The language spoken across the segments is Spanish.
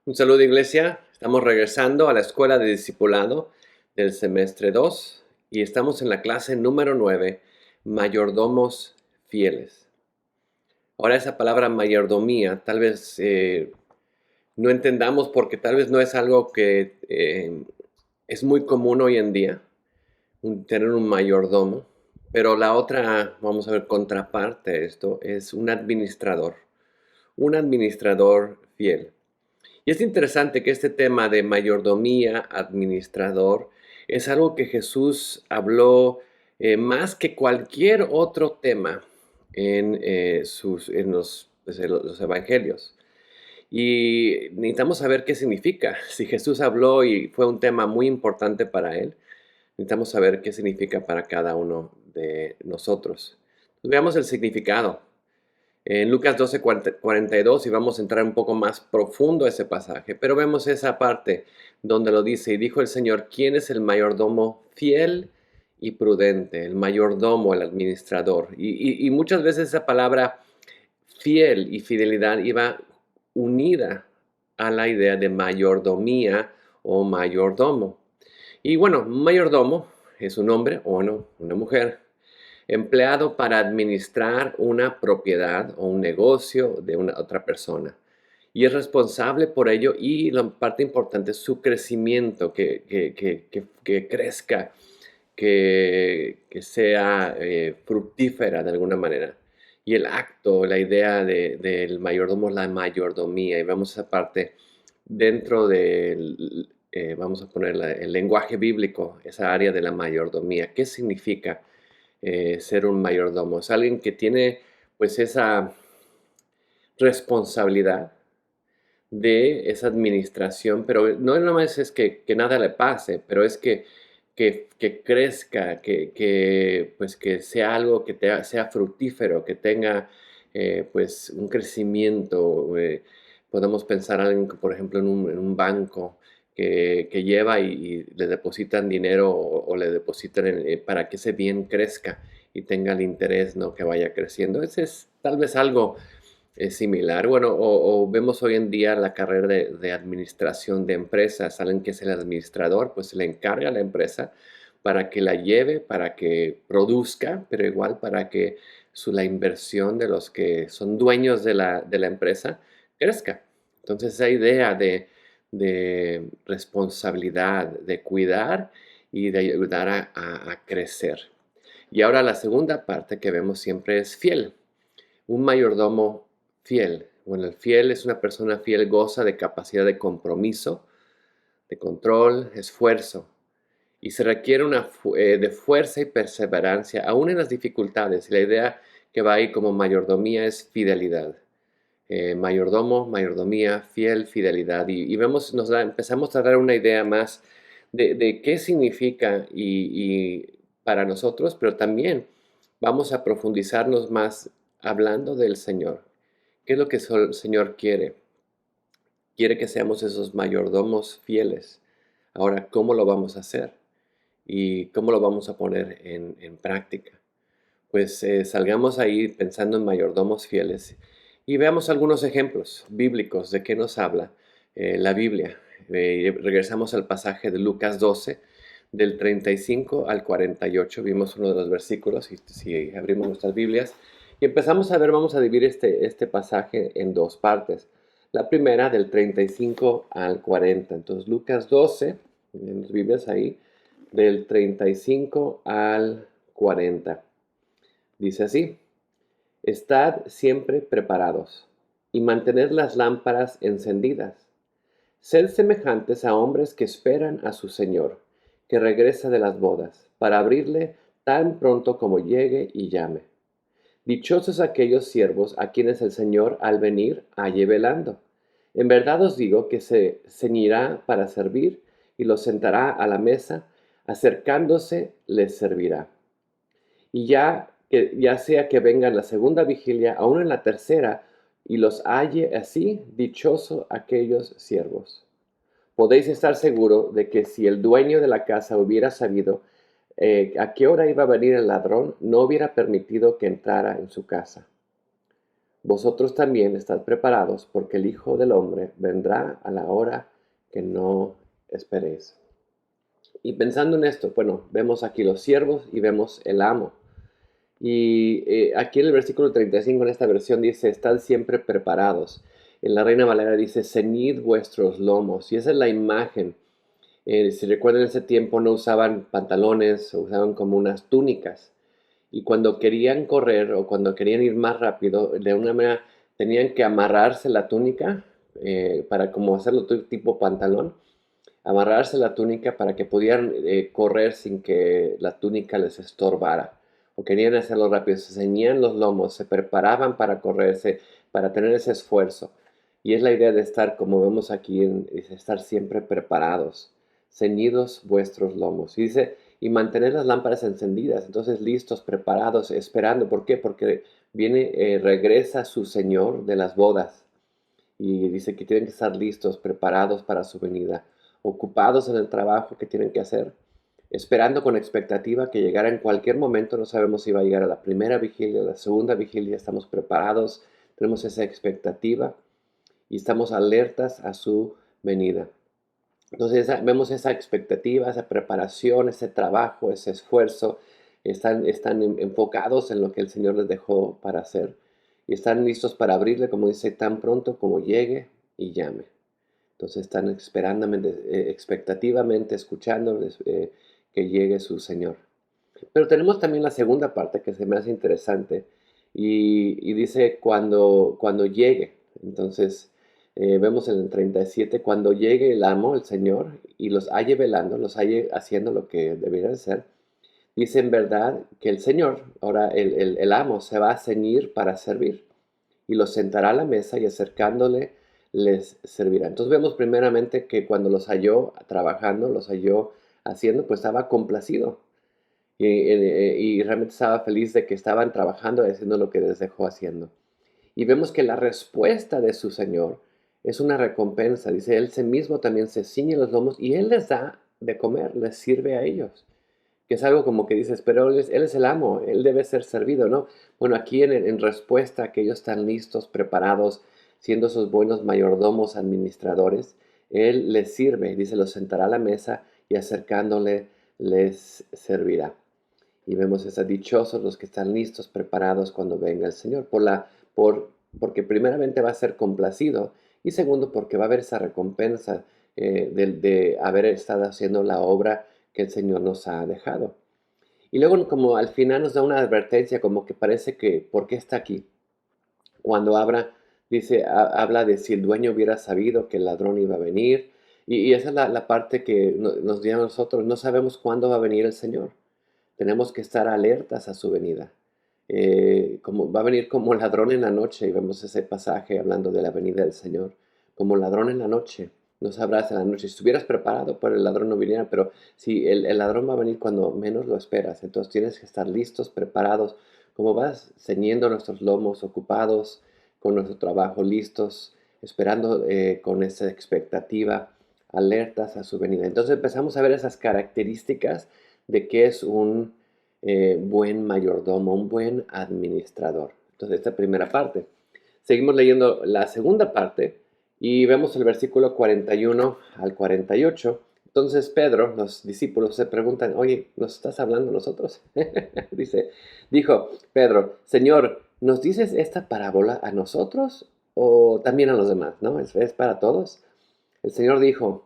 Un saludo, iglesia. Estamos regresando a la escuela de discipulado del semestre 2 y estamos en la clase número 9, mayordomos fieles. Ahora esa palabra mayordomía tal vez no entendamos porque tal vez no es algo que es muy común hoy en día, tener un mayordomo, pero la otra, vamos a ver, contraparte de esto es un administrador fiel. Y es interesante que este tema de mayordomía, administrador, es algo que Jesús habló más que cualquier otro tema en los evangelios. Y necesitamos saber qué significa. Si Jesús habló y fue un tema muy importante para él, necesitamos saber qué significa para cada uno de nosotros. Veamos el significado. En Lucas 12:42, y vamos a entrar un poco más profundo a ese pasaje, pero vemos esa parte donde lo dice, y dijo el Señor, ¿quién es el mayordomo fiel y prudente? El mayordomo, el administrador. Y muchas veces esa palabra fiel y fidelidad iba unida a la idea de mayordomía o mayordomo. Y bueno, un mayordomo es un hombre o no, una mujer empleado para administrar una propiedad o un negocio de una otra persona. Y es responsable por ello y la parte importante es su crecimiento, que crezca, que sea fructífera de alguna manera. Y el acto, la idea del mayordomo, la mayordomía, y vemos esa parte dentro del, vamos a poner el lenguaje bíblico, esa área de la mayordomía. ¿Qué significa ser un mayordomo? Es alguien que tiene pues esa responsabilidad de esa administración, pero no nada más es que nada le pase, pero es que crezca, pues que sea algo sea fructífero, que tenga pues un crecimiento. Podemos pensar en alguien, por ejemplo, en un banco que lleva y le depositan dinero o le depositan para que ese bien crezca y tenga el interés, ¿no? Que vaya creciendo. Ese es tal vez algo es similar. Bueno, o vemos hoy en día la carrera de administración de empresas. Alguien que es el administrador, pues se le encarga a la empresa para que la lleve, para que produzca, pero igual para que la inversión de los que son dueños de la empresa crezca. Entonces, esa idea de responsabilidad, de cuidar y de ayudar a crecer. Y ahora la segunda parte que vemos siempre es fiel. Un mayordomo fiel. Bueno, el fiel es una persona fiel, goza de capacidad de compromiso, de control, esfuerzo. Y se requiere de fuerza y perseverancia, aún en las dificultades. Y la idea que va ahí como mayordomía es fidelidad. Mayordomo, mayordomía, fiel, fidelidad. Y vemos, empezamos a dar una idea más de qué significa y para nosotros, pero también vamos a profundizarnos más hablando del Señor. ¿Qué es lo que el Señor quiere? Quiere que seamos esos mayordomos fieles. Ahora, ¿cómo lo vamos a hacer? ¿Y cómo lo vamos a poner en práctica? Pues salgamos ahí pensando en mayordomos fieles y veamos algunos ejemplos bíblicos de qué nos habla la Biblia. Regresamos al pasaje de Lucas 12, del 35 al 48. Vimos uno de los versículos, y si abrimos nuestras Biblias, y empezamos a ver, vamos a dividir este pasaje en dos partes. La primera del 35 al 40. Entonces, Lucas 12, en las Biblias ahí, del 35 al 40. Dice así: Estad siempre preparados y mantened las lámparas encendidas. Sed semejantes a hombres que esperan a su Señor, que regresa de las bodas, para abrirle tan pronto como llegue y llame. Dichosos aquellos siervos a quienes el Señor al venir halle velando. En verdad os digo que se ceñirá para servir y los sentará a la mesa, acercándose les servirá. Y ya sea que venga en la segunda vigilia, aún en la tercera, y los halle así, dichoso aquellos siervos. Podéis estar seguro de que si el dueño de la casa hubiera sabido a qué hora iba a venir el ladrón, no hubiera permitido que entrara en su casa. vosotros también estad preparados, porque el Hijo del Hombre vendrá a la hora que no esperéis. Y pensando en esto, bueno, vemos aquí los siervos y vemos el amo. Y aquí en el versículo 35, en esta versión, dice, estad siempre preparados. En la Reina Valera dice, ceñid vuestros lomos. Y esa es la imagen. Si recuerdan, en ese tiempo no usaban pantalones, usaban como unas túnicas. Y cuando querían correr o cuando querían ir más rápido, de una manera tenían que amarrarse la túnica para como hacerlo tipo pantalón, amarrarse la túnica para que pudieran correr sin que la túnica les estorbara. O querían hacerlo rápido, se ceñían los lomos, se preparaban para correrse, para tener ese esfuerzo. Y es la idea de estar, como vemos aquí, dice, estar siempre preparados, ceñidos vuestros lomos. Y dice, y mantener las lámparas encendidas, entonces listos, preparados, esperando. ¿Por qué? Porque regresa su Señor de las bodas. Y dice que tienen que estar listos, preparados para su venida, ocupados en el trabajo que tienen que hacer, esperando con expectativa que llegara en cualquier momento. No sabemos si va a llegar a la primera vigilia, a la segunda vigilia. Estamos preparados, tenemos esa expectativa y estamos alertas a su venida. Entonces vemos esa expectativa, esa preparación, ese trabajo, ese esfuerzo. Están enfocados en lo que el Señor les dejó para hacer. Y están listos para abrirle, como dice, tan pronto como llegue y llame. Entonces están expectativamente escuchando que llegue su Señor. Pero tenemos también la segunda parte que se me hace interesante. Y dice cuando llegue. Entonces vemos en el 37, cuando llegue el amo, el Señor, y los halle velando, los halle haciendo lo que deberían hacer. Dice en verdad que el Señor, ahora el amo, se va a ceñir para servir y los sentará a la mesa y acercándole les servirá. Entonces vemos primeramente que cuando los halló trabajando, los halló haciendo, pues estaba complacido y realmente estaba feliz de que estaban trabajando y haciendo lo que les dejó haciendo. Y vemos que la respuesta de su Señor es una recompensa. Dice, Él mismo también se ciñe los lomos y Él les da de comer, les sirve a ellos. Que es algo como que dices, pero él es el amo, Él debe ser servido, ¿no? Bueno, aquí en respuesta a que ellos están listos, preparados, siendo esos buenos mayordomos administradores, Él les sirve, dice, los sentará a la mesa y acercándole les servirá. Y vemos esos dichosos los que están listos, preparados cuando venga el Señor, porque primeramente va a ser complacido y segundo porque va a haber esa recompensa de haber estado haciendo la obra que el Señor nos ha dejado. Y luego como al final nos da una advertencia como que parece que, ¿por qué está aquí? Cuando habla de si el dueño hubiera sabido que el ladrón iba a venir. Y esa es la parte que nos dio a nosotros. No sabemos cuándo va a venir el Señor. Tenemos que estar alertas a su venida. Como va a venir como ladrón en la noche, y vemos ese pasaje hablando de la venida del Señor, como ladrón en la noche, no sabrás en la noche. Si estuvieras preparado, pues el ladrón no viniera, pero si el ladrón va a venir cuando menos lo esperas, entonces tienes que estar listos, preparados, como vas ceñiendo nuestros lomos, ocupados con nuestro trabajo, listos, esperando con esa expectativa, alertas a su venida. Entonces empezamos a ver esas características de qué es un buen mayordomo, un buen administrador. Entonces, esta primera parte. Seguimos leyendo la segunda parte y vemos el versículo 41 al 48. Entonces Pedro, los discípulos se preguntan, oye, ¿nos estás hablando a nosotros? Dijo Pedro, Señor, ¿nos dices esta parábola a nosotros o también a los demás? ¿No? ¿Es para todos? El Señor dijo,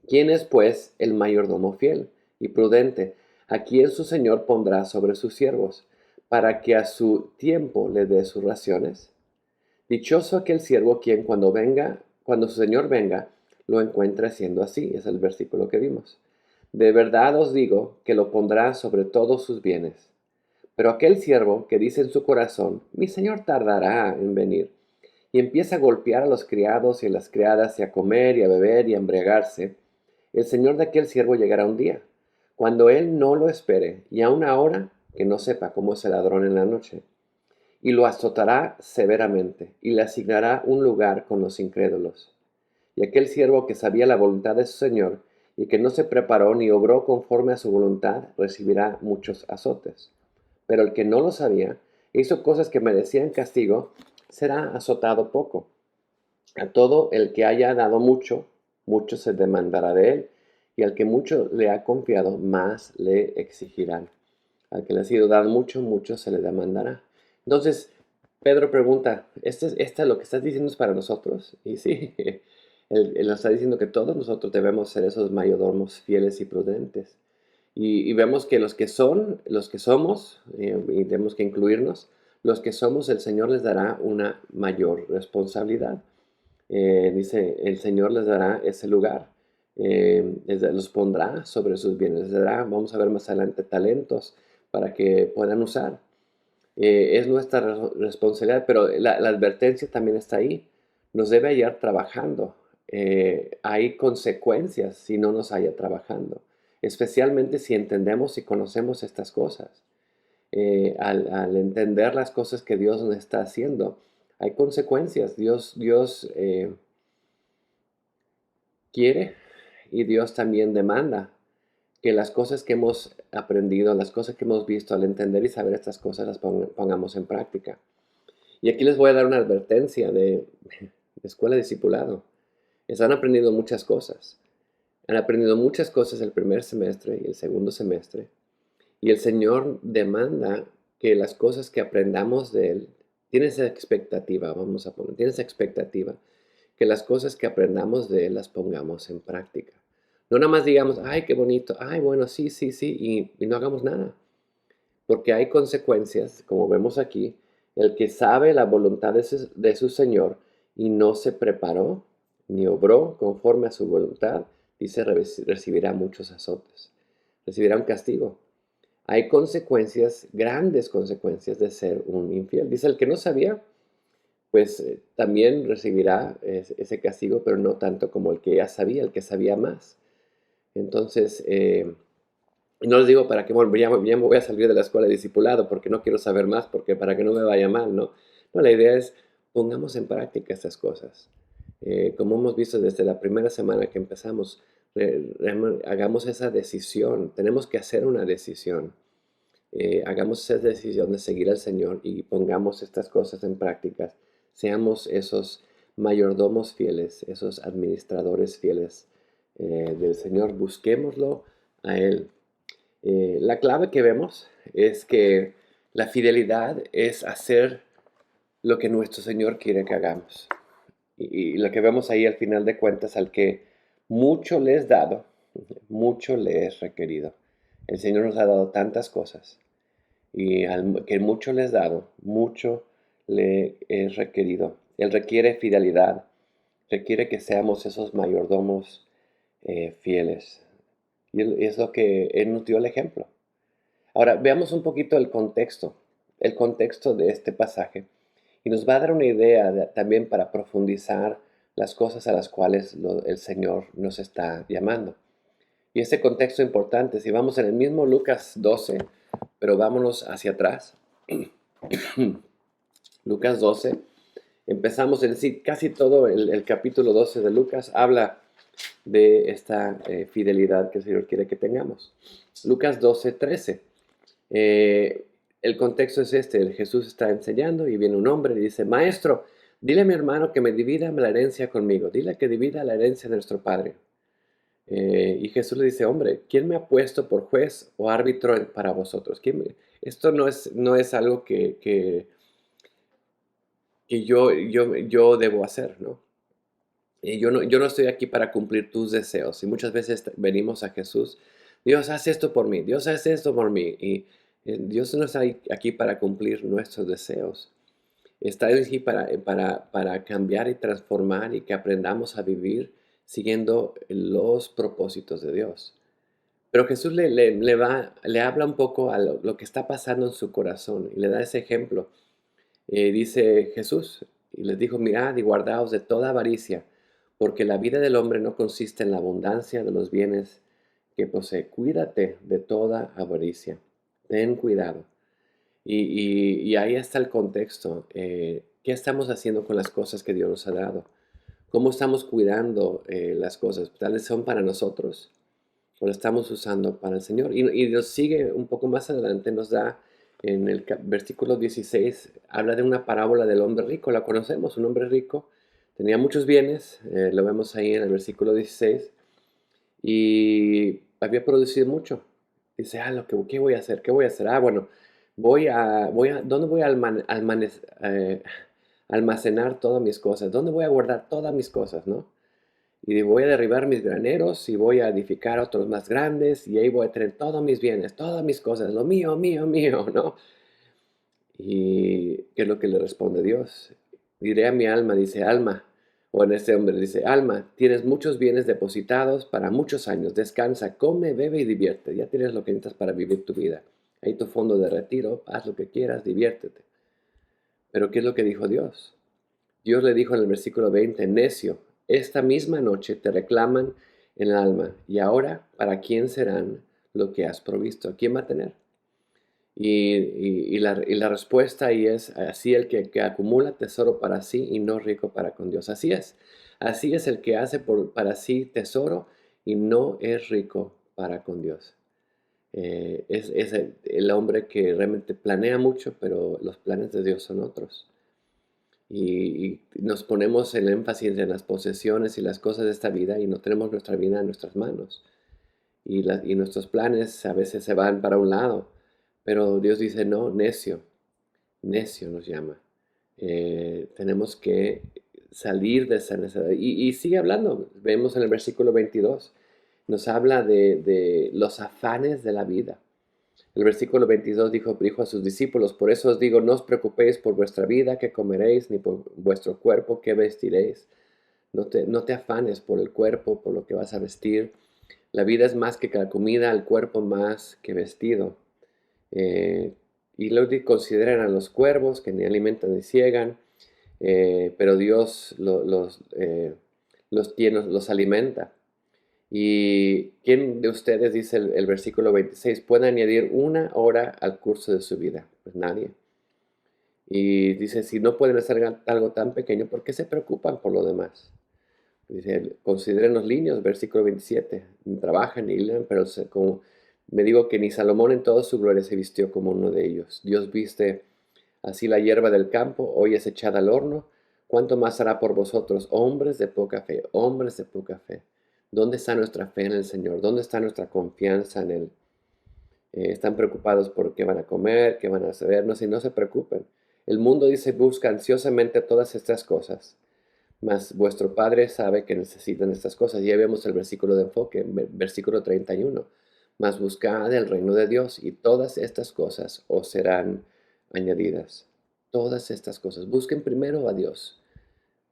¿quién es pues el mayordomo fiel y prudente, a quien su señor pondrá sobre sus siervos, para que a su tiempo le dé sus raciones? Dichoso aquel siervo quien cuando su señor venga, lo encuentre haciendo así, es el versículo que vimos. De verdad os digo que lo pondrá sobre todos sus bienes. Pero aquel siervo que dice en su corazón, mi señor tardará en venir, y empieza a golpear a los criados y a las criadas y a comer y a beber y a embriagarse, el señor de aquel siervo llegará un día, cuando él no lo espere, y a una hora que no sepa cómo es el ladrón en la noche, y lo azotará severamente, y le asignará un lugar con los incrédulos. Y aquel siervo que sabía la voluntad de su señor, y que no se preparó ni obró conforme a su voluntad, recibirá muchos azotes. Pero el que no lo sabía, hizo cosas que merecían castigo, será azotado poco. A todo el que haya dado mucho, mucho se demandará de él, y al que mucho le ha confiado, más le exigirán. Al que le ha sido dado mucho, mucho se le demandará. Entonces, Pedro pregunta, ¿Esta lo que estás diciendo es para nosotros? Y sí, él nos está diciendo que todos nosotros debemos ser esos mayordomos fieles y prudentes. Y vemos que los que somos, y tenemos que incluirnos, los que somos, el Señor les dará una mayor responsabilidad. Dice, el Señor les dará ese lugar, los pondrá sobre sus bienes, les dará, vamos a ver más adelante, talentos para que puedan usar. Es nuestra responsabilidad, pero la advertencia también está ahí. Nos debe hallar trabajando. Hay consecuencias si no nos haya trabajando, especialmente si entendemos y conocemos estas cosas. Al entender las cosas que Dios nos está haciendo, hay consecuencias. Dios quiere y Dios también demanda que las cosas que hemos aprendido, las cosas que hemos visto, al entender y saber estas cosas, las pongamos en práctica. Y aquí les voy a dar una advertencia de escuela de discipulado. Han aprendido muchas cosas. Han aprendido muchas cosas el primer semestre y el segundo semestre. Y el Señor demanda que las cosas que aprendamos de Él, tiene esa expectativa, tiene esa expectativa, que las cosas que aprendamos de Él las pongamos en práctica. No nada más digamos, ay, qué bonito, ay, bueno, sí, sí, sí, y no hagamos nada. Porque hay consecuencias, como vemos aquí, el que sabe la voluntad de su Señor y no se preparó ni obró conforme a su voluntad, dice, recibirá muchos azotes, recibirá un castigo. Hay consecuencias, grandes consecuencias de ser un infiel. Dice, el que no sabía, pues también recibirá ese castigo, pero no tanto como el que ya sabía, el que sabía más. Entonces, no les digo para que ya me voy a salir de la escuela de discipulado porque no quiero saber más, porque para que no me vaya mal, ¿no? No, la idea es pongamos en práctica estas cosas. Como hemos visto desde la primera semana que empezamos, hagamos esa decisión. Tenemos que hacer una decisión. Hagamos esa decisión de seguir al Señor y pongamos estas cosas en práctica. Seamos esos mayordomos fieles, esos administradores fieles del Señor. Busquémoslo a Él. La clave que vemos es que la fidelidad es hacer lo que nuestro Señor quiere que hagamos. Y lo que vemos ahí al final de cuentas, al que mucho le es dado, mucho le es requerido. El Señor nos ha dado tantas cosas y al que mucho le es dado, mucho le es requerido. Él requiere fidelidad, requiere que seamos esos mayordomos fieles. Y es lo que Él nos dio el ejemplo. Ahora, veamos un poquito el contexto de este pasaje, y nos va a dar una idea también para profundizar las cosas a las cuales el Señor nos está llamando. Y ese contexto importante, si vamos en el mismo Lucas 12, pero vámonos hacia atrás. Lucas 12, empezamos, es decir, casi todo el capítulo 12 de Lucas habla de esta fidelidad que el Señor quiere que tengamos. Lucas 12, 13. El contexto es este, Jesús está enseñando y viene un hombre y dice, maestro, dile a mi hermano que me divida la herencia conmigo, dile que divida la herencia de nuestro padre. Y Jesús le dice, hombre, ¿quién me ha puesto por juez o árbitro para vosotros? Esto no es algo que yo debo hacer, ¿no? Y yo no estoy aquí para cumplir tus deseos. Y muchas veces venimos a Jesús, Dios, haz esto por mí, Dios, haz esto por mí. Y Dios no está aquí para cumplir nuestros deseos. Está aquí para cambiar y transformar y que aprendamos a vivir siguiendo los propósitos de Dios. Pero Jesús le habla un poco a lo que está pasando en su corazón y le da ese ejemplo. Dice Jesús, y les dijo, mirad y guardaos de toda avaricia, porque la vida del hombre no consiste en la abundancia de los bienes que posee. Cuídate de toda avaricia, ten cuidado. Y ahí está el contexto. ¿Qué estamos haciendo con las cosas que Dios nos ha dado? ¿Cómo estamos cuidando las cosas? Tal vez son para nosotros o lo estamos usando para el Señor. Y nos sigue un poco más adelante, nos da En el versículo 16 habla de una parábola del hombre rico, la conocemos, un hombre rico, tenía muchos bienes, lo vemos ahí en el versículo 16, y había producido mucho. Dice, ¿qué voy a hacer? ¿Qué voy a hacer? Bueno, ¿dónde voy a almacenar todas mis cosas? ¿Dónde voy a guardar todas mis cosas, no? Y voy a derribar mis graneros y voy a edificar otros más grandes y ahí voy a tener todos mis bienes, todas mis cosas, lo mío, mío, mío, ¿no? ¿Y qué es lo que le responde Dios? Diré a mi alma, dice alma, o en este hombre dice, alma, tienes muchos bienes depositados para muchos años, descansa, come, bebe y divierte, ya tienes lo que necesitas para vivir tu vida. Ahí tu fondo de retiro, haz lo que quieras, diviértete. Pero ¿qué es lo que dijo Dios? Dios le dijo en el versículo 20, necio, esta misma noche te reclaman en el alma, y ahora, ¿para quién serán lo que has provisto? ¿Quién va a tener? Y la respuesta ahí es, así el que acumula tesoro para sí y no rico para con Dios. Así es el que hace para sí tesoro y no es rico para con Dios. Es el hombre que realmente planea mucho, pero los planes de Dios son otros. Y nos ponemos el énfasis en las posesiones y las cosas de esta vida y no tenemos nuestra vida en nuestras manos. Y nuestros planes a veces se van para un lado, pero Dios dice, no, necio, necio nos llama. Tenemos que salir de esa necesidad. Y sigue hablando, vemos en el versículo 22, nos habla de los afanes de la vida. El versículo 22 dijo a sus discípulos, por eso os digo, no os preocupéis por vuestra vida, qué comeréis, ni por vuestro cuerpo, qué vestiréis. No te afanes por el cuerpo, por lo que vas a vestir. La vida es más que la comida, el cuerpo más que vestido. Eh, y luego consideran a los cuervos que ni alimentan ni ciegan, pero Dios los alimenta. ¿Y quién de ustedes, dice el versículo 26, puede añadir una hora al curso de su vida? Pues nadie. Y dice, si no pueden hacer algo tan pequeño, ¿por qué se preocupan por lo demás? Dice, consideren los niños, versículo 27, trabajan y hilan, pero como me digo que ni Salomón en toda su gloria se vistió como uno de ellos. Dios viste así la hierba del campo, hoy es echada al horno. ¿Cuánto más hará por vosotros, hombres de poca fe, hombres de poca fe? ¿Dónde está nuestra fe en el Señor? ¿Dónde está nuestra confianza en Él? Están preocupados por qué van a comer, qué van a hacer, no, si no se preocupen. El mundo dice, busca ansiosamente todas estas cosas, mas vuestro Padre sabe que necesitan estas cosas. Ya vemos el versículo de enfoque, versículo 31. Mas buscad el reino de Dios y todas estas cosas os serán añadidas. Todas estas cosas. Busquen primero a Dios.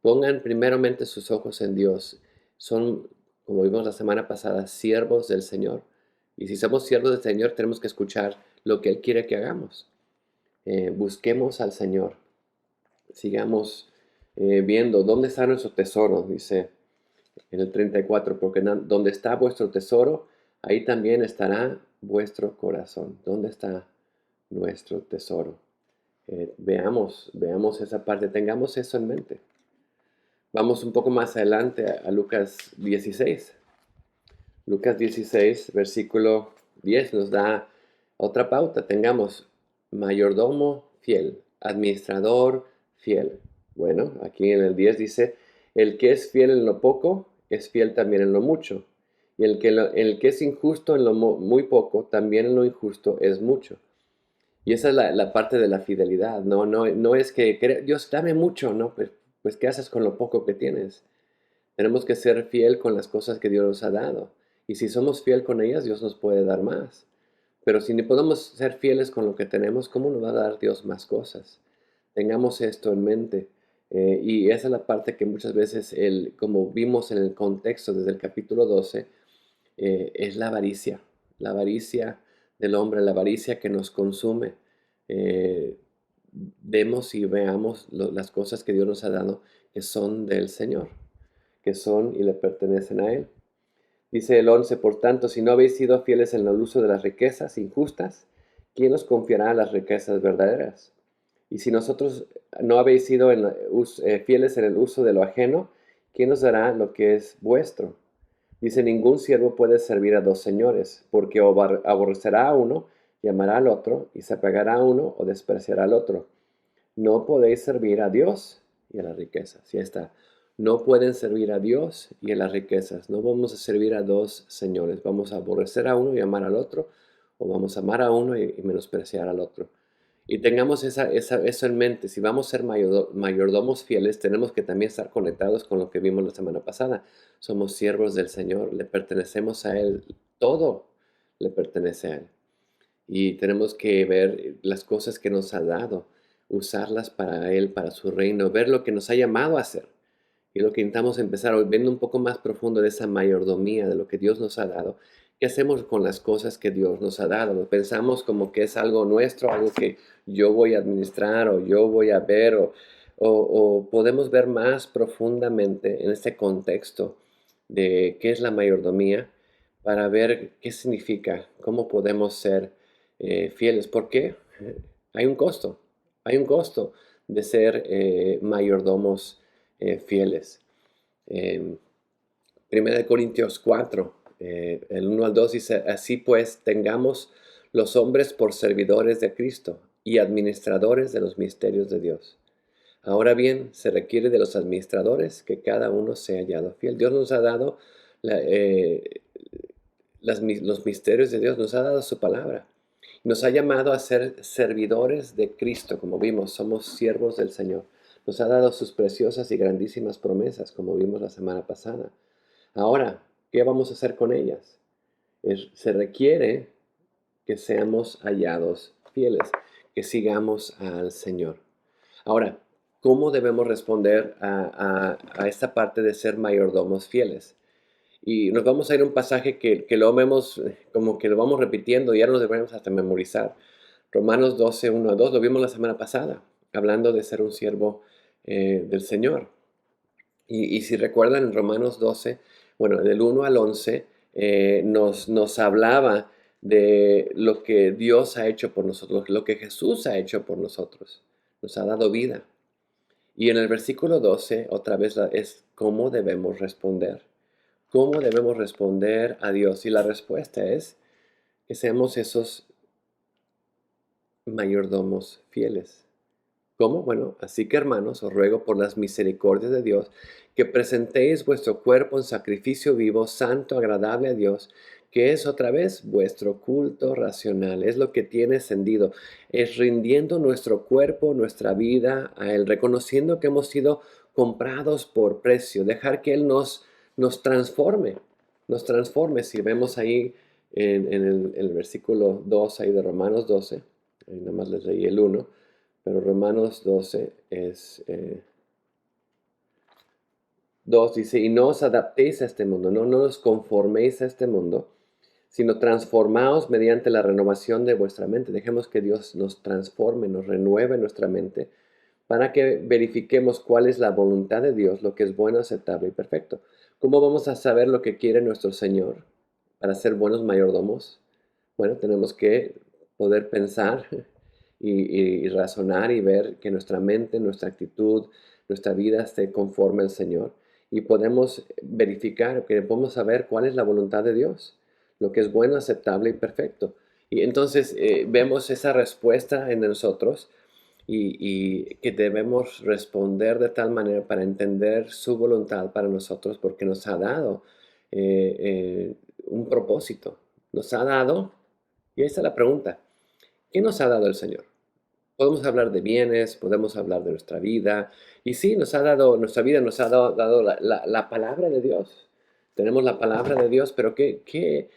Pongan primeramente sus ojos en Dios. Son, como vimos la semana pasada, siervos del Señor. Y si somos siervos del Señor, tenemos que escuchar lo que Él quiere que hagamos. Busquemos al Señor. Sigamos viendo dónde está nuestro tesoro, dice en el 34, porque donde está vuestro tesoro, ahí también estará vuestro corazón. ¿Dónde está nuestro tesoro? Veamos esa parte, tengamos eso en mente. Vamos un poco más adelante a Lucas 16. Lucas 16, versículo 10 nos da otra pauta. Tengamos mayordomo fiel, administrador fiel. Bueno, aquí en el 10 dice, el que es fiel en lo poco, es fiel también en lo mucho. Y el que es injusto en lo muy poco, también en lo injusto es mucho. Y esa es la parte de la fidelidad. No es que Dios dame mucho, ¿no? Pues ¿qué haces con lo poco que tienes? Tenemos que ser fiel con las cosas que Dios nos ha dado. Y si somos fiel con ellas, Dios nos puede dar más. Pero si no podemos ser fieles con lo que tenemos, ¿cómo nos va a dar Dios más cosas? Tengamos esto en mente. Y esa es la parte que muchas veces, como vimos en el contexto desde el capítulo 12, es la avaricia del hombre, la avaricia que nos consume. Eh, Vemos y veamos las cosas que Dios nos ha dado que son del Señor, que son y le pertenecen a Él. Dice el 11, por tanto, si no habéis sido fieles en el uso de las riquezas injustas, ¿quién os confiará las riquezas verdaderas? Y si nosotros no habéis sido fieles en el uso de lo ajeno, ¿quién os dará lo que es vuestro? Dice, ningún siervo puede servir a dos señores, porque o aborrecerá a uno y amará al otro, y se apegará a uno o despreciará al otro. No podéis servir a Dios y a las riquezas. Ya está. No pueden servir a Dios y a las riquezas. No vamos a servir a dos señores. Vamos a aborrecer a uno y amar al otro, o vamos a amar a uno y menospreciar al otro. Y tengamos eso en mente. Si vamos a ser mayordomos fieles, tenemos que también estar conectados con lo que vimos la semana pasada. Somos siervos del Señor, le pertenecemos a Él. Todo le pertenece a Él. Y tenemos que ver las cosas que nos ha dado, usarlas para Él, para su reino, ver lo que nos ha llamado a hacer. Y lo que intentamos empezar hoy, viendo un poco más profundo de esa mayordomía, de lo que Dios nos ha dado. ¿Qué hacemos con las cosas que Dios nos ha dado? Lo pensamos como que es algo nuestro, algo que yo voy a administrar o yo voy a ver, o podemos ver más profundamente en este contexto de qué es la mayordomía para ver qué significa, cómo podemos ser fieles. ¿Por qué? Hay un costo de ser mayordomos fieles. Eh, 1 Corintios 4, el 1 al 2 dice, así pues, tengamos los hombres por servidores de Cristo y administradores de los misterios de Dios. Ahora bien, se requiere de los administradores que cada uno sea hallado fiel. Dios nos ha dado los misterios de Dios, nos ha dado su palabra. Nos ha llamado a ser servidores de Cristo, como vimos, somos siervos del Señor. Nos ha dado sus preciosas y grandísimas promesas, como vimos la semana pasada. Ahora, ¿qué vamos a hacer con ellas? Se requiere que seamos hallados fieles, que sigamos al Señor. Ahora, ¿cómo debemos responder a esta parte de ser mayordomos fieles? Y nos vamos a ir a un pasaje que lo vemos, como que lo vamos repitiendo, y ya nos debemos hasta memorizar. Romanos 12, 1 a 2, lo vimos la semana pasada, hablando de ser un siervo del Señor. Y si recuerdan en Romanos 12, bueno, del 1 al 11, nos hablaba de lo que Dios ha hecho por nosotros, lo que Jesús ha hecho por nosotros. Nos ha dado vida. Y en el versículo 12, otra vez es cómo debemos responder. ¿Cómo debemos responder a Dios? Y la respuesta es que seamos esos mayordomos fieles. ¿Cómo? Bueno, así que hermanos, os ruego por las misericordias de Dios que presentéis vuestro cuerpo en sacrificio vivo, santo, agradable a Dios, que es otra vez vuestro culto racional. Es lo que tiene sentido. Es rindiendo nuestro cuerpo, nuestra vida a Él, reconociendo que hemos sido comprados por precio, dejar que Él nos transforme, nos transforme. Si vemos ahí en el versículo 2 ahí de Romanos 12, ahí nada más les leí el 1, pero Romanos 12 es 2, dice, y no os adaptéis a este mundo, no os conforméis a este mundo, sino transformaos mediante la renovación de vuestra mente. Dejemos que Dios nos transforme, nos renueve nuestra mente, para que verifiquemos cuál es la voluntad de Dios, lo que es bueno, aceptable y perfecto. ¿Cómo vamos a saber lo que quiere nuestro Señor para ser buenos mayordomos? Bueno, tenemos que poder pensar y razonar y ver que nuestra mente, nuestra actitud, nuestra vida esté conforme al Señor. Y podemos verificar, que podemos saber cuál es la voluntad de Dios, lo que es bueno, aceptable y perfecto. Y entonces vemos esa respuesta en nosotros y que debemos responder de tal manera para entender su voluntad para nosotros, porque nos ha dado un propósito. Nos ha dado, y esa es la pregunta, ¿qué nos ha dado el Señor? Podemos hablar de bienes, podemos hablar de nuestra vida, y sí, nos ha dado, nuestra vida nos ha dado la palabra de Dios. Tenemos la palabra de Dios, pero ¿qué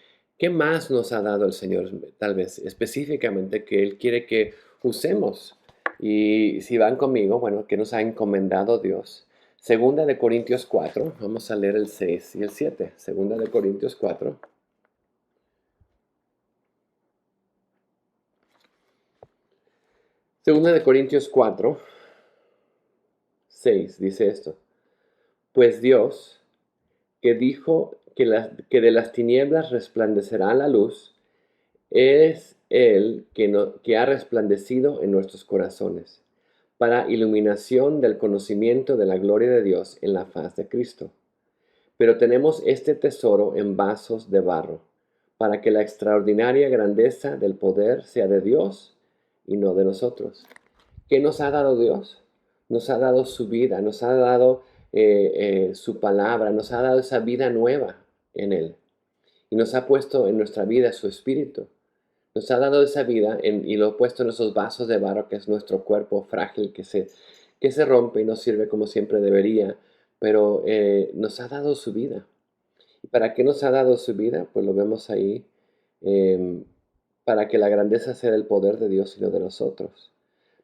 más nos ha dado el Señor? Tal vez específicamente que Él quiere que usemos. Y si van conmigo, bueno, ¿qué nos ha encomendado Dios? Segunda de Corintios 4, vamos a leer el 6 y el 7. Segunda de Corintios 4. Segunda de Corintios 4, 6 dice esto. Pues Dios, que dijo que de las tinieblas resplandecerá la luz, es Él que ha resplandecido en nuestros corazones, para iluminación del conocimiento de la gloria de Dios en la faz de Cristo. Pero tenemos este tesoro en vasos de barro, para que la extraordinaria grandeza del poder sea de Dios y no de nosotros. ¿Qué nos ha dado Dios? Nos ha dado su vida, nos ha dado su palabra, nos ha dado esa vida nueva en Él. Y nos ha puesto en nuestra vida su espíritu. Nos ha dado esa vida y lo ha puesto en esos vasos de barro que es nuestro cuerpo frágil que se rompe y no sirve como siempre debería, pero nos ha dado su vida. ¿Y para qué nos ha dado su vida? Pues lo vemos ahí, em, para que la grandeza sea del poder de Dios y no de nosotros.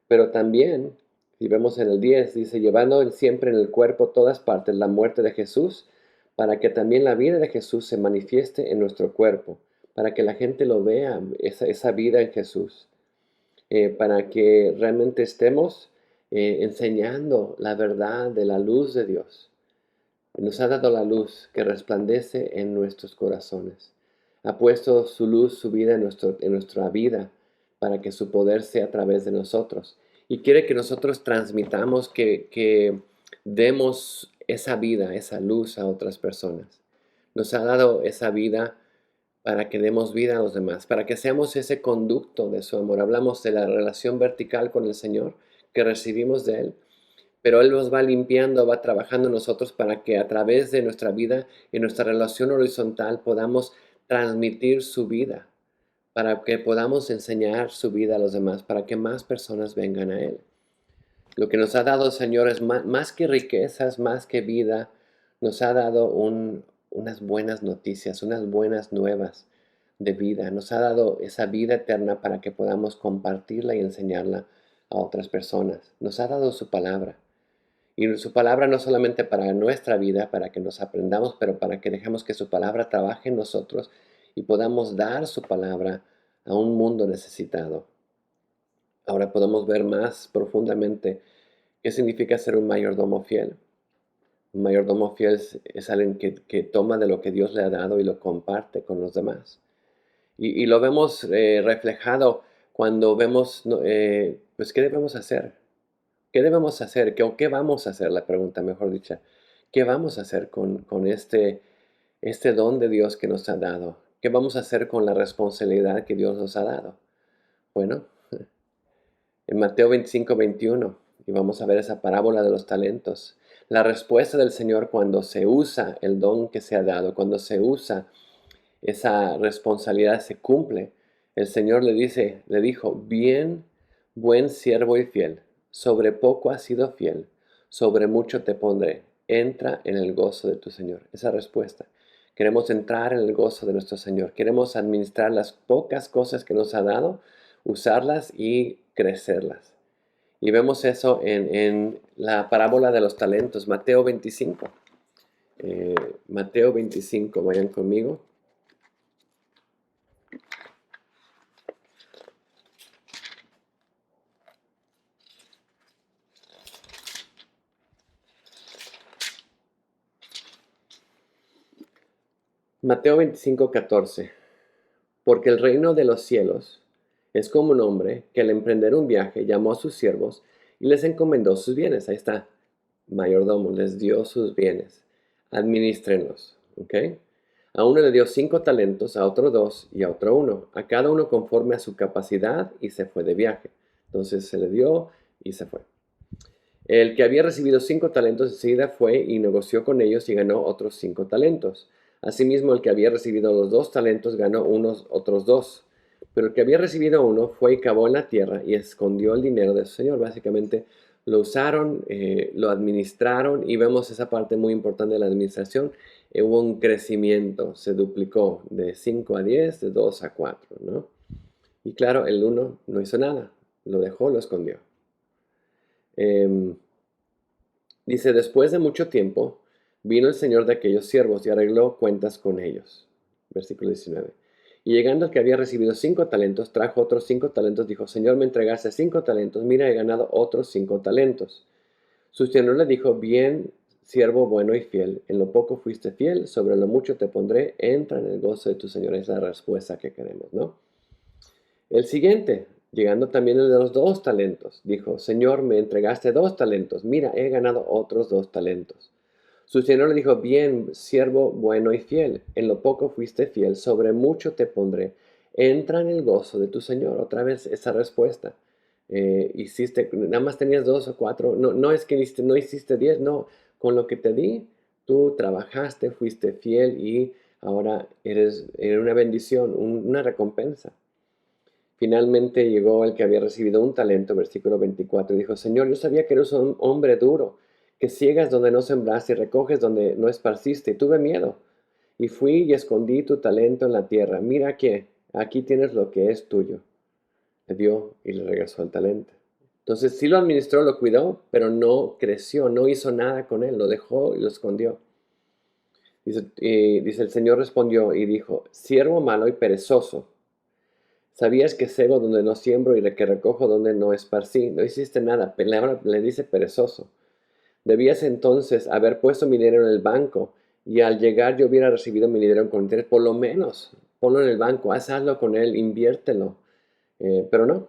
Pero también, si vemos en el 10, dice, llevando siempre en el cuerpo todas partes la muerte de Jesús, para que también la vida de Jesús se manifieste en nuestro cuerpo, para que la gente lo vea, esa vida en Jesús, para que realmente estemos enseñando la verdad de la luz de Dios. Nos ha dado la luz que resplandece en nuestros corazones. Ha puesto su luz, su vida en nuestra vida para que su poder sea a través de nosotros. Y quiere que nosotros transmitamos, que demos esa vida, esa luz a otras personas. Nos ha dado esa vida para que demos vida a los demás, para que seamos ese conducto de su amor. Hablamos de la relación vertical con el Señor que recibimos de Él, pero Él nos va limpiando, va trabajando en nosotros para que a través de nuestra vida y nuestra relación horizontal podamos transmitir su vida, para que podamos enseñar su vida a los demás, para que más personas vengan a Él. Lo que nos ha dado el Señor es más que riquezas, más que vida, nos ha dado unas buenas noticias, unas buenas nuevas de vida. Nos ha dado esa vida eterna para que podamos compartirla y enseñarla a otras personas. Nos ha dado su palabra. Y su palabra no solamente para nuestra vida, para que nos aprendamos, pero para que dejemos que su palabra trabaje en nosotros y podamos dar su palabra a un mundo necesitado. Ahora podemos ver más profundamente qué significa ser un mayordomo fiel. Un mayordomo fiel es alguien que toma de lo que Dios le ha dado y lo comparte con los demás. Y lo vemos reflejado cuando vemos, ¿no? Pues, ¿qué debemos hacer? ¿Qué debemos hacer? ¿Qué vamos a hacer? La pregunta, mejor dicha. ¿Qué vamos a hacer con este don de Dios que nos ha dado? ¿Qué vamos a hacer con la responsabilidad que Dios nos ha dado? Bueno, en Mateo 25, 21, y vamos a ver esa parábola de los talentos. La respuesta del Señor cuando se usa el don que se ha dado, cuando se usa esa responsabilidad, se cumple. El Señor le dijo, bien, buen siervo y fiel, sobre poco has sido fiel, sobre mucho te pondré, entra en el gozo de tu Señor. Esa respuesta. Queremos entrar en el gozo de nuestro Señor. Queremos administrar las pocas cosas que nos ha dado, usarlas y crecerlas. Y vemos eso en la parábola de los talentos, Mateo 25. Mateo 25, vayan conmigo. Mateo 25, 14. Porque el reino de los cielos es como un hombre que al emprender un viaje llamó a sus siervos y les encomendó sus bienes. Ahí está, mayordomo, les dio sus bienes. Administrenlos, ¿ok? A uno le dio 5 talentos, a otro 2 y a otro 1. A cada uno conforme a su capacidad y se fue de viaje. Entonces se le dio y se fue. El que había recibido 5 talentos enseguida fue y negoció con ellos y ganó otros 5 talentos. Asimismo, el que había recibido los 2 talentos ganó otros 2. Pero el que había recibido 1 fue y cavó en la tierra y escondió el dinero de su señor. Básicamente lo usaron, lo administraron y vemos esa parte muy importante de la administración. Hubo un crecimiento, se duplicó de 5 a 10, de 2 a 4, ¿no? Y claro, el 1 no hizo nada, lo dejó, lo escondió. Dice, después de mucho tiempo, vino el señor de aquellos siervos y arregló cuentas con ellos. Versículo 19. Y llegando al que había recibido 5 talentos, trajo otros 5 talentos. Dijo, Señor, me entregaste 5 talentos. Mira, he ganado otros 5 talentos. Su señor le dijo, bien, siervo bueno y fiel. En lo poco fuiste fiel, sobre lo mucho te pondré. Entra en el gozo de tu Señor. Es la respuesta que queremos, ¿no? El siguiente, llegando también el de los 2 talentos, dijo, Señor, me entregaste 2 talentos. Mira, he ganado otros 2 talentos. Su señor le dijo, bien, siervo bueno y fiel, en lo poco fuiste fiel, sobre mucho te pondré. Entra en el gozo de tu señor. Otra vez esa respuesta. Hiciste, nada más tenías 2 o 4, no, no es que no hiciste 10, no, con lo que te di, tú trabajaste, fuiste fiel y ahora eres una bendición, una recompensa. Finalmente llegó el que había recibido un talento, versículo 24, y dijo, Señor, yo sabía que eres un hombre duro, que ciegas donde no sembraste y recoges donde no esparciste, y tuve miedo. Y fui y escondí tu talento en la tierra. Mira que aquí tienes lo que es tuyo. Le dio y le regresó el talento. Entonces sí lo administró, lo cuidó, pero no creció, no hizo nada con él, lo dejó y lo escondió. Dice el Señor respondió y dijo, siervo malo y perezoso. ¿Sabías que cego donde no siembro y que recojo donde no esparcí? No hiciste nada. Le dice perezoso. Debías entonces haber puesto mi dinero en el banco y al llegar yo hubiera recibido mi dinero con interés. Por lo menos, ponlo en el banco, hazlo con él, inviértelo. Pero no.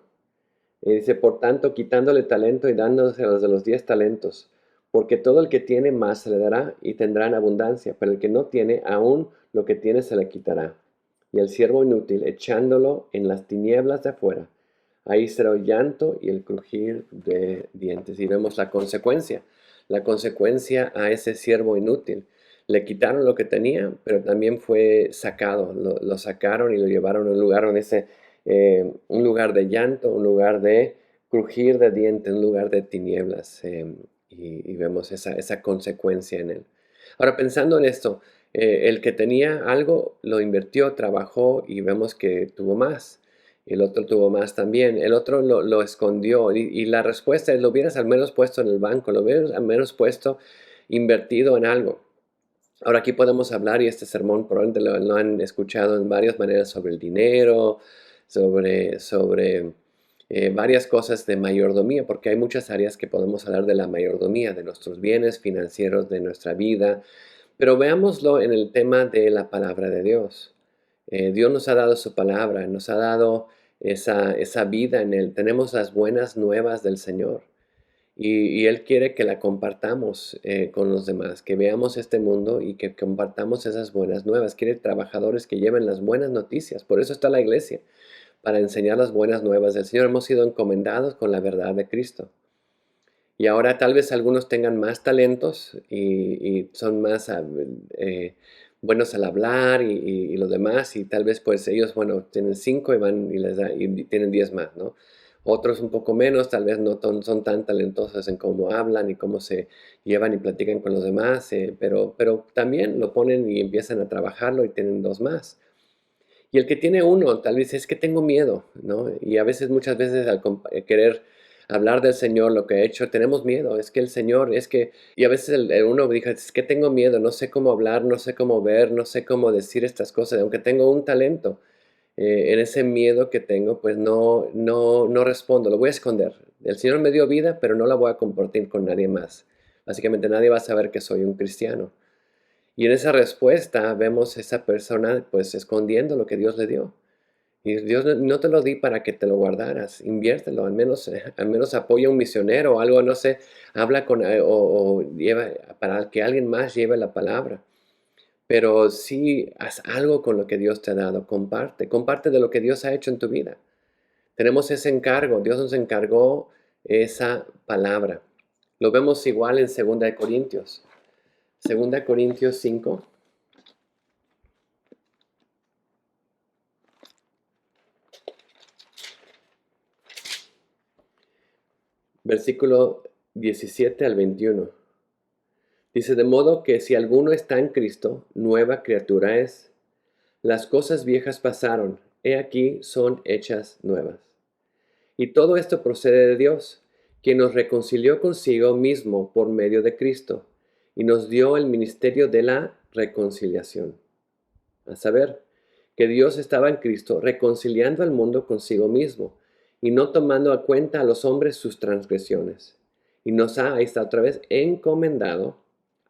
Dice, por tanto, quitándole talento y dándose a los de los 10 talentos. Porque todo el que tiene más se le dará y tendrá en abundancia, pero el que no tiene, aún lo que tiene se le quitará. Y el siervo inútil, echándolo en las tinieblas de afuera, ahí será el llanto y el crujir de dientes. Y vemos la consecuencia a ese siervo inútil. Le quitaron lo que tenía, pero también fue sacado. Lo sacaron y lo llevaron a un lugar donde un lugar de llanto, un lugar de crujir de dientes, un lugar de tinieblas. Y vemos esa consecuencia en él. Ahora, pensando en esto, el que tenía algo lo invirtió, trabajó y vemos que tuvo más. El otro tuvo más también. El otro lo escondió. Y la respuesta es, lo hubieras al menos puesto en el banco, lo hubieras al menos puesto invertido en algo. Ahora aquí podemos hablar, y este sermón probablemente lo han escuchado en varias maneras, sobre el dinero, sobre varias cosas de mayordomía, porque hay muchas áreas que podemos hablar de la mayordomía, de nuestros bienes financieros, de nuestra vida, pero veámoslo en el tema de la palabra de Dios. Dios nos ha dado su palabra, nos ha dado esa vida en Él. Tenemos las buenas nuevas del Señor. Y Él quiere que la compartamos con los demás, que veamos este mundo y que compartamos esas buenas nuevas. Quiere trabajadores que lleven las buenas noticias. Por eso está la iglesia, para enseñar las buenas nuevas del Señor. Hemos sido encomendados con la verdad de Cristo. Y ahora tal vez algunos tengan más talentos y son más buenos al hablar y lo demás. Y tal vez pues ellos, bueno, tienen 5 y van y les da, y tienen 10 más, ¿no? Otros un poco menos, tal vez no son tan talentosos en cómo hablan y cómo se llevan y platican con los demás, pero también lo ponen y empiezan a trabajarlo y tienen 2 más. Y el que tiene uno, tal vez es que tengo miedo, ¿no? Y a veces, muchas veces al querer hablar del Señor, lo que ha hecho, tenemos miedo. Es que el Señor, y a veces uno dice, es que tengo miedo, no sé cómo hablar, no sé cómo ver, no sé cómo decir estas cosas, aunque tengo un talento. En ese miedo que tengo, pues no respondo, lo voy a esconder. El Señor me dio vida, pero no la voy a compartir con nadie más. Básicamente nadie va a saber que soy un cristiano. Y en esa respuesta vemos a esa persona pues escondiendo lo que Dios le dio. Y Dios no te lo di para que te lo guardaras, inviértelo, al menos apoya a un misionero o algo, no sé, habla o lleva, para que alguien más lleve la palabra. Pero sí, haz algo con lo que Dios te ha dado, comparte de lo que Dios ha hecho en tu vida. Tenemos ese encargo, Dios nos encargó esa palabra. Lo vemos igual en 2 Corintios. 2 Corintios 5. Versículo 17 al 21. Dice, de modo que si alguno está en Cristo, nueva criatura es. Las cosas viejas pasaron, he aquí son hechas nuevas. Y todo esto procede de Dios, quien nos reconcilió consigo mismo por medio de Cristo, y nos dio el ministerio de la reconciliación. A saber, que Dios estaba en Cristo reconciliando al mundo consigo mismo, y no tomando a cuenta a los hombres sus transgresiones. Y nos ha, ahí está otra vez, encomendado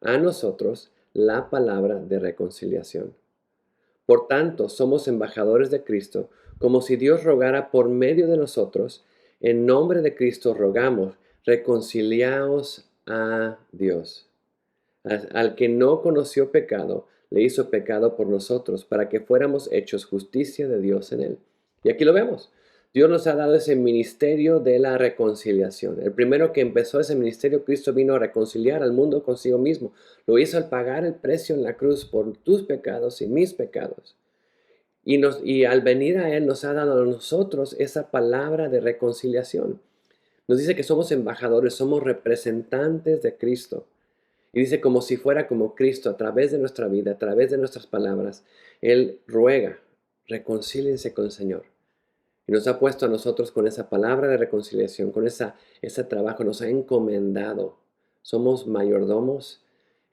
a nosotros la palabra de reconciliación. Por tanto, somos embajadores de Cristo, como si Dios rogara por medio de nosotros. En nombre de Cristo rogamos, reconciliaos a Dios. Al que no conoció pecado, le hizo pecado por nosotros, para que fuéramos hechos justicia de Dios en él. Y aquí lo vemos. Dios nos ha dado ese ministerio de la reconciliación. El primero que empezó ese ministerio, Cristo vino a reconciliar al mundo consigo mismo. Lo hizo al pagar el precio en la cruz por tus pecados y mis pecados. Y al venir a Él nos ha dado a nosotros esa palabra de reconciliación. Nos dice que somos embajadores, somos representantes de Cristo. Y dice como si fuera como Cristo, a través de nuestra vida, a través de nuestras palabras, Él ruega, reconcíliense con el Señor. Y nos ha puesto a nosotros con esa palabra de reconciliación, con ese trabajo, nos ha encomendado. Somos mayordomos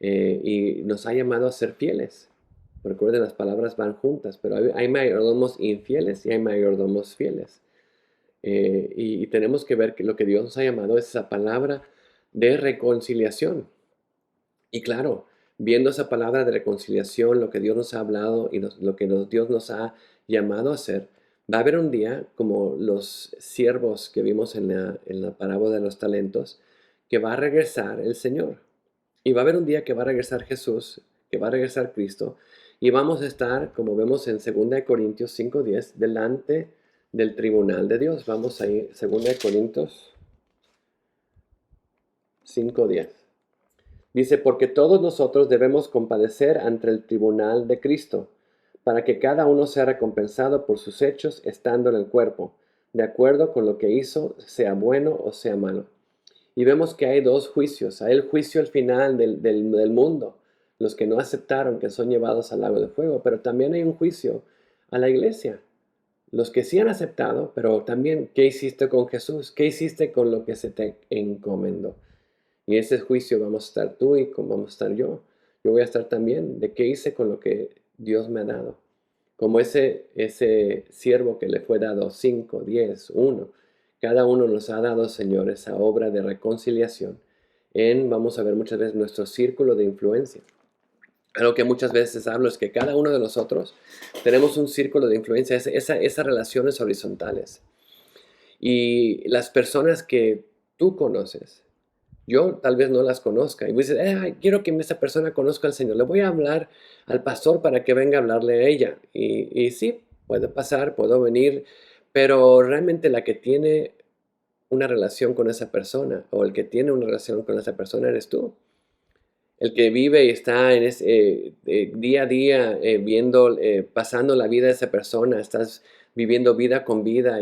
y nos ha llamado a ser fieles. Recuerden, las palabras van juntas, pero hay mayordomos infieles y hay mayordomos fieles. Y tenemos que ver que lo que Dios nos ha llamado es esa palabra de reconciliación. Y claro, viendo esa palabra de reconciliación, lo que Dios nos ha hablado y lo que Dios nos ha llamado a hacer, va a haber un día, como los siervos que vimos en la parábola de los talentos, que va a regresar el Señor. Y va a haber un día que va a regresar Jesús, que va a regresar Cristo, y vamos a estar, como vemos en 2 Corintios 5:10, delante del tribunal de Dios. Vamos ahí, 2 Corintios 5:10. Dice, porque todos nosotros debemos compadecer ante el tribunal de Cristo, para que cada uno sea recompensado por sus hechos estando en el cuerpo, de acuerdo con lo que hizo, sea bueno o sea malo. Y vemos que hay dos juicios. Hay el juicio al final del mundo, los que no aceptaron, que son llevados al lago de fuego, pero también hay un juicio a la iglesia. Los que sí han aceptado, pero también, ¿qué hiciste con Jesús? ¿Qué hiciste con lo que se te encomendó? Y en ese juicio vamos a estar tú y vamos a estar yo. Yo voy a estar también de qué hice con lo que Dios me ha dado. Como ese siervo que le fue dado 5, 10, 1. Cada uno nos ha dado, Señor, esa obra de reconciliación vamos a ver muchas veces, nuestro círculo de influencia. Algo que muchas veces hablo es que cada uno de nosotros tenemos un círculo de influencia, esas relaciones horizontales. Y las personas que tú conoces, yo tal vez no las conozca. Y me dices, quiero que esa persona conozca al Señor. Le voy a hablar al pastor para que venga a hablarle a ella. Y sí, puede pasar, puedo venir, pero realmente la que tiene una relación con esa persona o el que tiene una relación con esa persona eres tú. El que vive y está en día a día viendo, pasando la vida de esa persona, estás viviendo vida con vida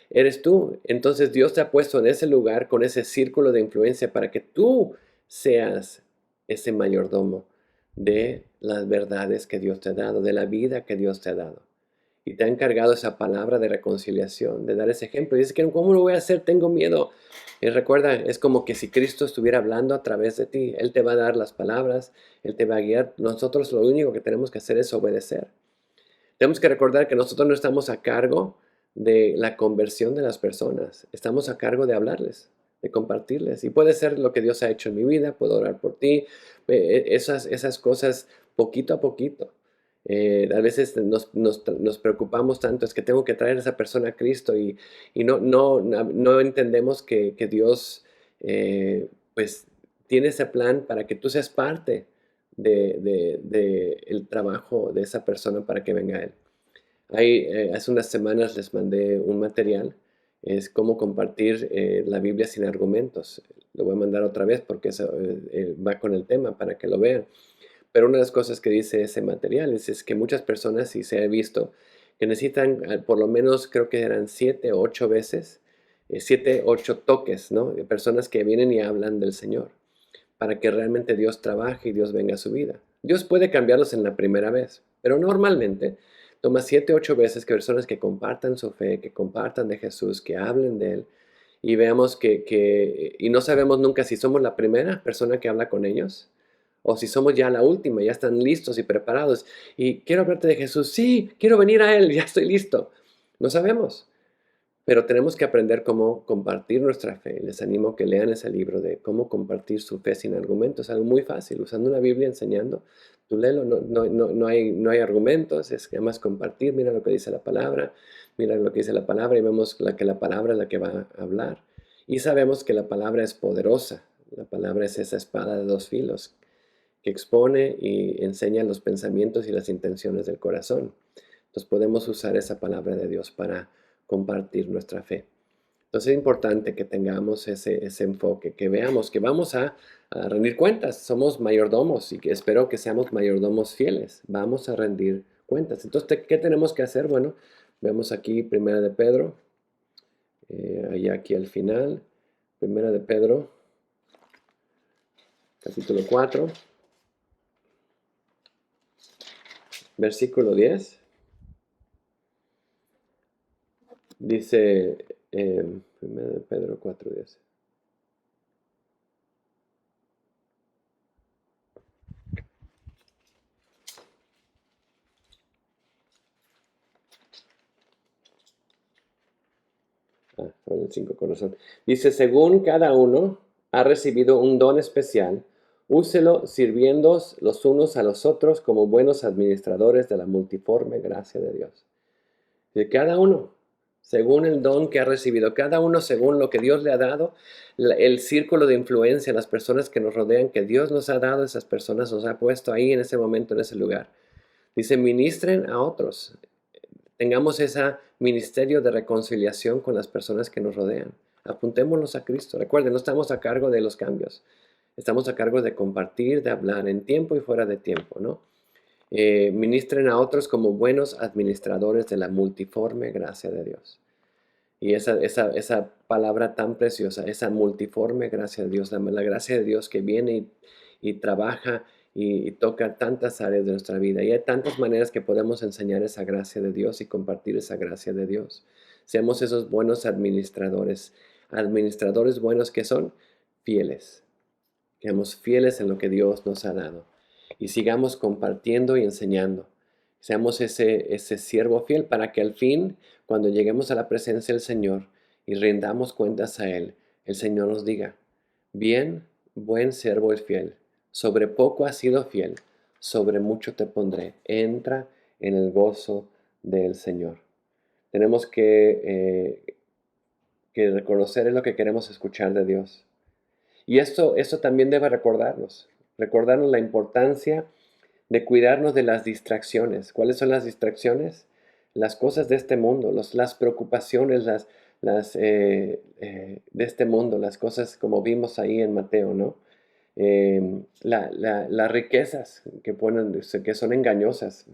eres tú. Entonces Dios te ha puesto en ese lugar con ese círculo de influencia para que tú seas ese mayordomo de las verdades que Dios te ha dado, de la vida que Dios te ha dado. Y te ha encargado esa palabra de reconciliación, de dar ese ejemplo. Y dices que, ¿cómo lo voy a hacer? Tengo miedo. Y recuerda, es como que si Cristo estuviera hablando a través de ti. Él te va a dar las palabras, Él te va a guiar. Nosotros lo único que tenemos que hacer es obedecer. Tenemos que recordar que nosotros no estamos a cargo de la conversión de las personas. Estamos a cargo de hablarles, de compartirles. Y puede ser lo que Dios ha hecho en mi vida. Puedo orar por ti. Esas cosas poquito a poquito. A veces nos preocupamos tanto, es que tengo que traer a esa persona a Cristo y no entendemos que Dios pues tiene ese plan para que tú seas parte de el trabajo de esa persona para que venga a Él. Hace unas semanas les mandé un material, es cómo compartir la Biblia sin argumentos. Lo voy a mandar otra vez porque eso va con el tema para que lo vean. Pero una de las cosas que dice ese material es que muchas personas, y se ha visto, que necesitan por lo menos, creo que eran 7 o 8 veces, 7, 8 toques, ¿no? De personas que vienen y hablan del Señor, para que realmente Dios trabaje y Dios venga a su vida. Dios puede cambiarlos en la primera vez, pero normalmente toma 7, 8 veces que personas que compartan su fe, que compartan de Jesús, que hablen de Él, y veamos y no sabemos nunca si somos la primera persona que habla con ellos, o si somos ya la última, ya están listos y preparados. Y quiero hablarte de Jesús. Sí, quiero venir a Él, ya estoy listo. No sabemos. Pero tenemos que aprender cómo compartir nuestra fe. Les animo a que lean ese libro de cómo compartir su fe sin argumentos. Es algo muy fácil, usando una Biblia enseñando. Tú léelo, no hay argumentos, es que más compartir. Mira lo que dice la palabra, mira lo que dice la palabra y vemos que la palabra es la que va a hablar. Y sabemos que la palabra es poderosa. La palabra es esa espada de dos filos que expone y enseña los pensamientos y las intenciones del corazón. Entonces podemos usar esa palabra de Dios para compartir nuestra fe. Entonces es importante que tengamos ese enfoque, que veamos que vamos a rendir cuentas. Somos mayordomos y que espero que seamos mayordomos fieles. Vamos a rendir cuentas. Entonces, ¿qué tenemos que hacer? Bueno, vemos aquí Primera de Pedro, allá aquí al final, Primera de Pedro, capítulo 4, versículo 10. Dice, Primera de Pedro 4:10. El 5 corazón. Dice, según cada uno ha recibido un don especial, úselo sirviéndoos los unos a los otros como buenos administradores de la multiforme gracia de Dios. De cada uno, según el don que ha recibido, cada uno según lo que Dios le ha dado, el círculo de influencia, las personas que nos rodean, que Dios nos ha dado, esas personas nos ha puesto ahí en ese momento, en ese lugar. Dice, ministren a otros. Tengamos ese ministerio de reconciliación con las personas que nos rodean. Apuntémonos a Cristo. Recuerden, no estamos a cargo de los cambios. Estamos a cargo de compartir, de hablar en tiempo y fuera de tiempo, ¿no? Ministren a otros como buenos administradores de la multiforme gracia de Dios. Y esa palabra tan preciosa, esa multiforme gracia de Dios, la gracia de Dios que viene y trabaja y toca tantas áreas de nuestra vida. Y hay tantas maneras que podemos enseñar esa gracia de Dios y compartir esa gracia de Dios. Seamos esos buenos administradores. Administradores buenos que son fieles. Seamos fieles en lo que Dios nos ha dado. Y sigamos compartiendo y enseñando. Seamos ese siervo fiel para que al fin, cuando lleguemos a la presencia del Señor y rindamos cuentas a Él, el Señor nos diga, bien, buen siervo y fiel, sobre poco has sido fiel, sobre mucho te pondré. Entra en el gozo del Señor. Tenemos que reconocer en lo que queremos escuchar de Dios. Y esto también debe recordarnos la importancia de cuidarnos de las distracciones. ¿Cuáles son las distracciones? Las cosas de este mundo, las preocupaciones de este mundo, las cosas como vimos ahí en Mateo, ¿no? Las riquezas que son engañosas,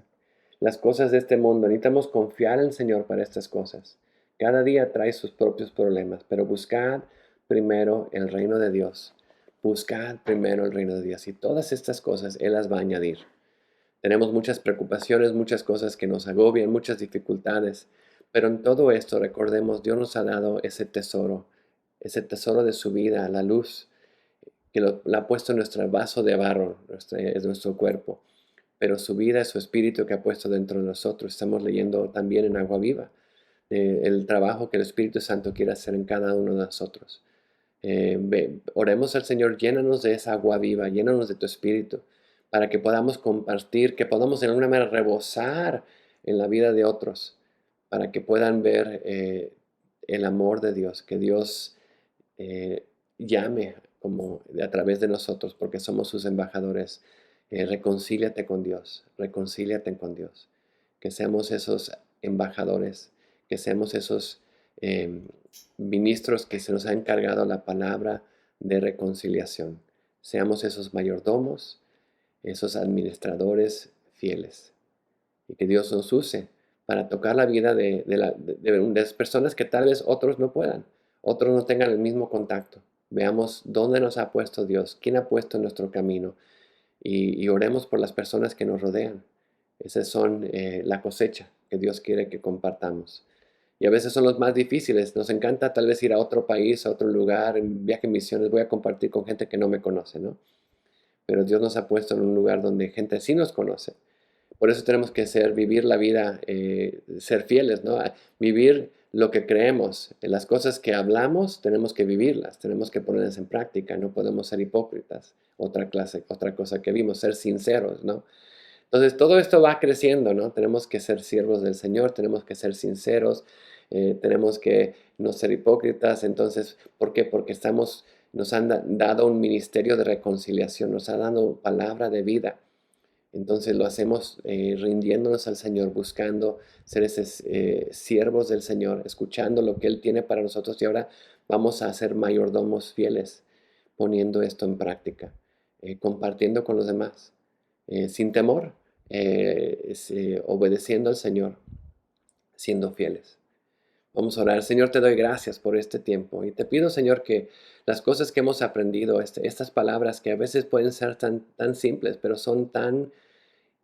las cosas de este mundo. Necesitamos confiar en el Señor para estas cosas. Cada día trae sus propios problemas, pero buscad primero el reino de Dios. Buscad primero el reino de Dios y todas estas cosas Él las va a añadir. Tenemos muchas preocupaciones, muchas cosas que nos agobian, muchas dificultades, pero en todo esto recordemos, Dios nos ha dado ese tesoro de su vida, la luz, que la ha puesto en nuestro vaso de barro, es nuestro cuerpo, pero su vida es su espíritu que ha puesto dentro de nosotros. Estamos leyendo también en Agua Viva el trabajo que el Espíritu Santo quiere hacer en cada uno de nosotros. Oremos al Señor, llénanos de esa agua viva, llénanos de tu espíritu, para que podamos compartir, que podamos de alguna manera rebosar en la vida de otros, para que puedan ver el amor de Dios, que Dios llame como a través de nosotros, porque somos sus embajadores. Reconcíliate con Dios, reconcíliate con Dios, que seamos esos embajadores, que seamos esos ministros que se nos ha encargado la palabra de reconciliación. Seamos esos mayordomos, esos administradores fieles. Y que Dios nos use para tocar la vida de las personas que tal vez otros no puedan, otros no tengan el mismo contacto. Veamos dónde nos ha puesto Dios, quién ha puesto en nuestro camino. Y oremos por las personas que nos rodean. Esas son la cosecha que Dios quiere que compartamos. Y a veces son los más difíciles. Nos encanta tal vez ir a otro país, a otro lugar, en viaje en misiones. Voy a compartir con gente que no me conoce, ¿no? Pero Dios nos ha puesto en un lugar donde gente sí nos conoce. Por eso tenemos que vivir la vida, ser fieles, ¿no? Vivir lo que creemos. Las cosas que hablamos tenemos que vivirlas, tenemos que ponerlas en práctica. No podemos ser hipócritas. Otra cosa que vimos, ser sinceros, ¿no? Entonces, todo esto va creciendo, ¿no? Tenemos que ser siervos del Señor, tenemos que ser sinceros, tenemos que no ser hipócritas. Entonces, ¿por qué? Porque estamos nos han dado un ministerio de reconciliación, nos ha dado palabra de vida. Entonces lo hacemos rindiéndonos al Señor, buscando ser esos siervos del Señor, escuchando lo que Él tiene para nosotros y ahora vamos a ser mayordomos fieles, poniendo esto en práctica, compartiendo con los demás, sin temor, obedeciendo al Señor, siendo fieles. Vamos a orar. Señor, te doy gracias por este tiempo y te pido, Señor, que las cosas que hemos aprendido, estas palabras que a veces pueden ser tan simples, pero son tan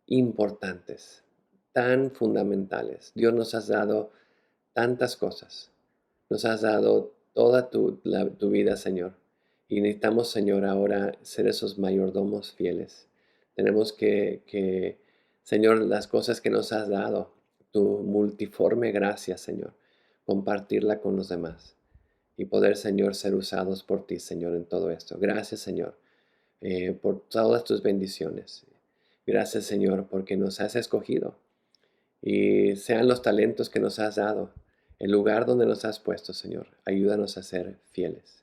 importantes, tan fundamentales. Dios, nos has dado tantas cosas. Nos has dado toda tu vida, Señor. Y necesitamos, Señor, ahora ser esos mayordomos fieles. Tenemos Señor, las cosas que nos has dado, tu multiforme gracia, Señor, compartirla con los demás y poder, Señor, ser usados por ti, Señor, en todo esto. Gracias, Señor, por todas tus bendiciones. Gracias, Señor, porque nos has escogido y sean los talentos que nos has dado, el lugar donde nos has puesto, Señor. Ayúdanos a ser fieles,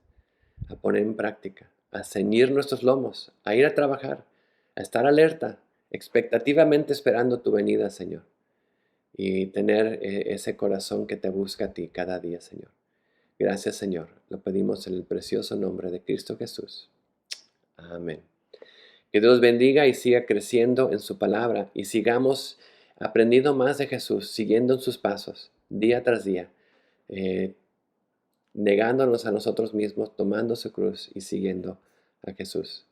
a poner en práctica, a ceñir nuestros lomos, a ir a trabajar, a estar alerta, expectativamente esperando tu venida, Señor, y tener ese corazón que te busca a ti cada día, Señor. Gracias, Señor. Lo pedimos en el precioso nombre de Cristo Jesús. Amén. Que Dios bendiga y siga creciendo en su palabra y sigamos aprendiendo más de Jesús, siguiendo en sus pasos, día tras día, eh, negándonos a nosotros mismos, tomando su cruz y siguiendo a Jesús.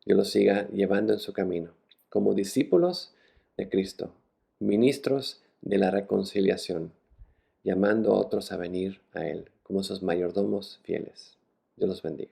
Dios los siga llevando en su camino, como discípulos de Cristo, ministros de la reconciliación, llamando a otros a venir a Él, como sus mayordomos fieles. Dios los bendiga.